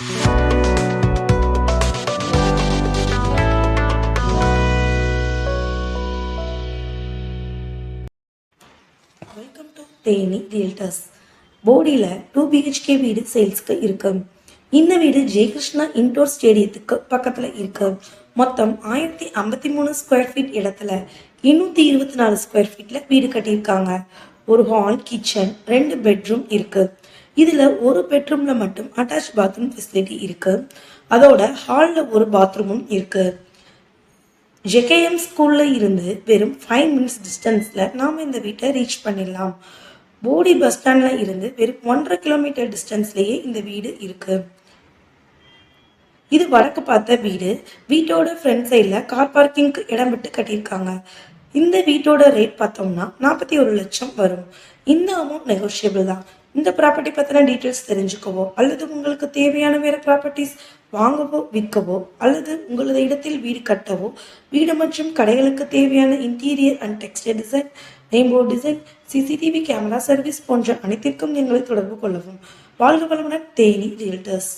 Welcome to Theni realtors. போடியில் 2 BHK வீடு சேல்ஸ்க்கு இருக்கு. இந்த வீடு ஜெயகிருஷ்ணா இன்டோர் ஸ்டேடியத்துக்கு பக்கத்தில் இருக்கு. மொத்தம் 1053 ஸ்கொயர் ஃபீட் இடத்துல 224 ஸ்கொயர் ஃபீட்ல வீடு கட்டியிருக்காங்க. ஒரு ஹால், கிச்சன், 2 பெட்ரூம் இருக்கு. இதுல ஒரு பெட்ரூம்ல மட்டும் அட்டாச் பாத்ரூம் ஃபெசிலிட்டி இருக்கு. அதோட ஹாலில் ஒரு பாத்ரூமும் இருக்கு. JKM ஸ்கூல்ல இருந்து வெறும் 5 minutes டிஸ்டன்ஸ்ல நாம இந்த வீட்டை ரீச் பண்ணிடலாம். போடி பஸ் ஸ்டாண்ட்ல இருந்து வெறும் 1.5 கிலோமீட்டர் டிஸ்டன்ஸ்லயே இந்த வீடு இருக்கு. இது வடக்கு பார்த்த வீடு. வீட்டோட ஃப்ரண்ட் சைட்ல கார் பார்க்கிங்க்கு இடம் விட்டு கட்டியிருக்காங்க. இந்த வீட்டோட ரேட் பார்த்தோம்னா 41 லட்சம் வரும். இந்த அமௌண்ட் நெகோஷியபிள் தான். இந்த ப்ராப்பர்ட்டி பற்றின டீட்டெயில்ஸ் தெரிஞ்சுக்கவோ அல்லது உங்களுக்கு தேவையான வேறு ப்ராப்பர்ட்டிஸ் வாங்கவோ விற்கவோ அல்லது உங்களது இடத்தில் வீடு கட்டவோ, வீடு மற்றும் கடைகளுக்கு தேவையான interior and textile design, name board design, CCTV camera service போன்ற அனைத்திற்கும் எங்களை தொடர்பு கொள்ளவும். வாழ்க வளமுடன். தேனி ரியல்டர்ஸ்.